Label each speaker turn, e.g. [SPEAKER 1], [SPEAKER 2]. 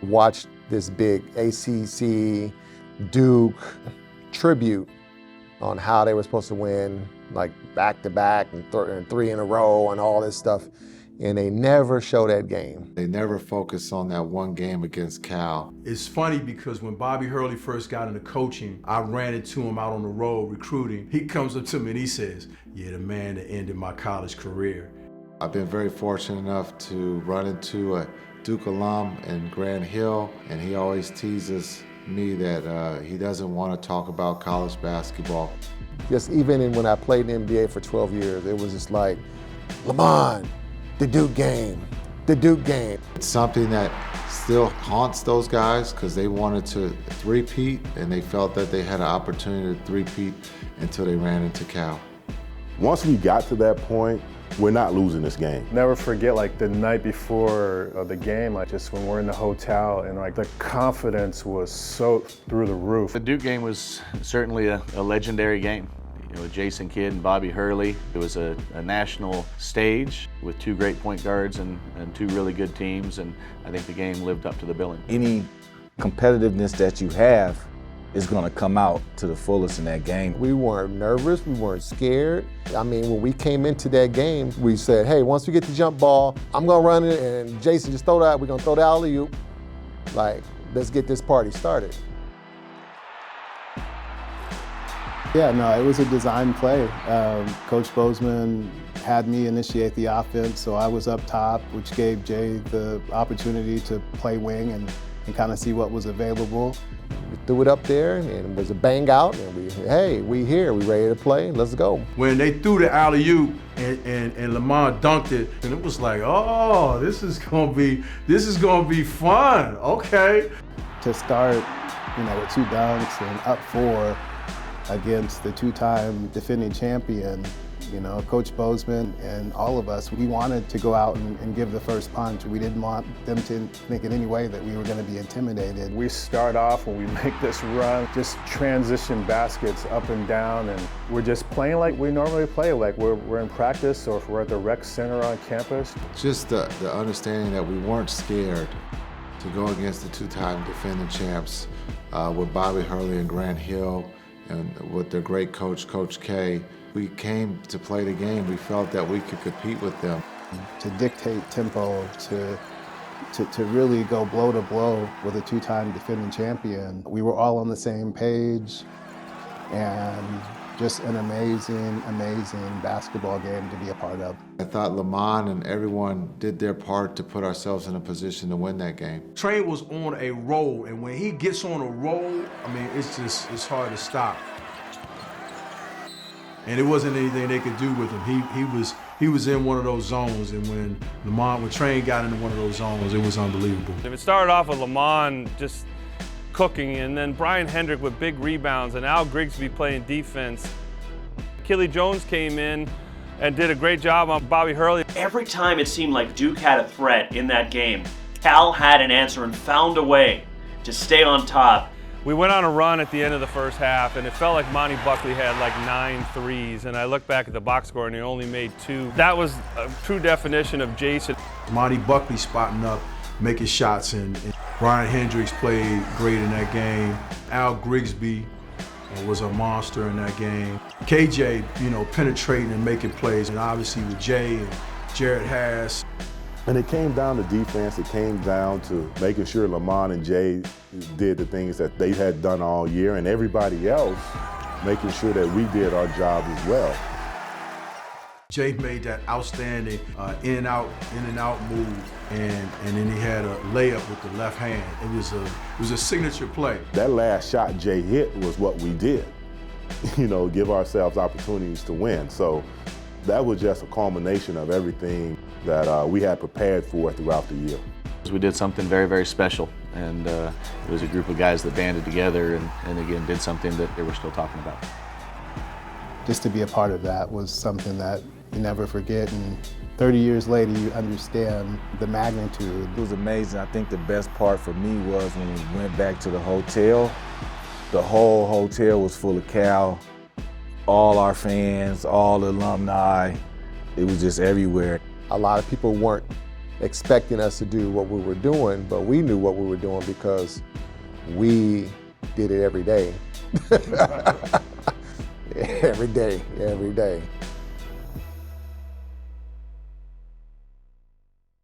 [SPEAKER 1] Watched this big ACC Duke tribute on how they were supposed to win, like back-to-back and three in a row and all this stuff, and they never show that game.
[SPEAKER 2] They never focus on that one game against Cal.
[SPEAKER 3] It's funny because when Bobby Hurley first got into coaching, I ran into him out on the road recruiting. He comes up to me and he says, "Yeah, the man that ended my college career."
[SPEAKER 2] I've been very fortunate enough to run into a Duke alum in Grand Hill, and he always teases me that he doesn't want to talk about college basketball.
[SPEAKER 1] Just even when I played in the NBA for 12 years, it was just like, Lamont, the Duke game, the Duke game.
[SPEAKER 2] It's something that still haunts those guys because they wanted to three-peat, and they felt that they had an opportunity to three-peat until they ran into Cal.
[SPEAKER 4] Once we got to that point, we're not losing this game.
[SPEAKER 5] Never forget, like, the night before the game, like, just when we're in the hotel, and like the confidence was so through the roof.
[SPEAKER 6] The Duke game was certainly a legendary game. You know, with Jason Kidd and Bobby Hurley, it was a national stage with two great point guards and two really good teams, and I think the game lived up to the billing.
[SPEAKER 7] Any competitiveness that you have is going to come out to the fullest in that game.
[SPEAKER 1] We weren't nervous, we weren't scared. I mean, when we came into that game, we said, hey, once we get the jump ball, I'm gonna run it, and Jason, just throw that, we're gonna throw the alley-oop. Like, let's get this party started.
[SPEAKER 8] Yeah, no, it was a design play. Coach Bozeman had me initiate the offense, so I was up top, which gave Jay the opportunity to play wing and kind of see what was available.
[SPEAKER 1] We threw it up there, and it was a bang out, and we here, we ready to play, let's go.
[SPEAKER 3] When they threw the alley-oop and Lamont dunked it, and it was like, oh, this is gonna be fun, okay.
[SPEAKER 8] To start, with two dunks and up 4 against the two-time defending champion, Coach Bozeman and all of us, we wanted to go out and give the first punch. We didn't want them to think in any way that we were going to be intimidated.
[SPEAKER 5] We start off when we make this run, just transition baskets up and down, and we're just playing like we normally play, like we're in practice or if we're at the rec center on campus.
[SPEAKER 2] Just the understanding that we weren't scared to go against the two-time defending champs with Bobby Hurley and Grant Hill and with their great coach, Coach K. We came to play the game. We felt that we could compete with them.
[SPEAKER 8] To dictate tempo, to really go blow to blow with a two-time defending champion. We were all on the same page, and just an amazing, amazing basketball game to be a part of.
[SPEAKER 2] I thought Lamont and everyone did their part to put ourselves in a position to win that game.
[SPEAKER 3] Train was on a roll, and when he gets on a roll, I mean, it's hard to stop. And it wasn't anything they could do with him. He was in one of those zones, and when Train got into one of those zones, it was unbelievable.
[SPEAKER 9] If it started off with Lamont just cooking, and then Brian Hendrick with big rebounds, and Al Grigsby playing defense. Kelly Jones came in and did a great job on Bobby Hurley.
[SPEAKER 10] Every time it seemed like Duke had a threat in that game, Cal had an answer and found a way to stay on top.
[SPEAKER 9] We went on a run at the end of the first half, and it felt like Monty Buckley had like 9 threes, and I looked back at the box score and he only made 2. That was a true definition of Jason.
[SPEAKER 3] Monty Buckley spotting up, making shots, and Brian Hendricks played great in that game. Al Grigsby was a monster in that game. KJ, penetrating and making plays, and obviously with Jay and Jared Hass.
[SPEAKER 4] And it came down to defense. It came down to making sure Lamont and Jay did the things that they had done all year, and everybody else making sure that we did our job as well.
[SPEAKER 3] Jay made that outstanding in and out move, and then he had a layup with the left hand. It was a signature play.
[SPEAKER 4] That last shot Jay hit was what we did. Give ourselves opportunities to win. So that was just a culmination of everything that we had prepared for throughout the year.
[SPEAKER 6] We did something very, very special, and it was a group of guys that banded together and again did something that they were still talking about.
[SPEAKER 8] Just to be a part of that was something that you never forget, and 30 years later you understand the magnitude.
[SPEAKER 7] It was amazing. I think the best part for me was when we went back to the hotel. The whole hotel was full of Cal, all our fans, all the alumni. It was just everywhere.
[SPEAKER 1] A lot of people weren't expecting us to do what we were doing, but we knew what we were doing because we did it every day. Every day, every day.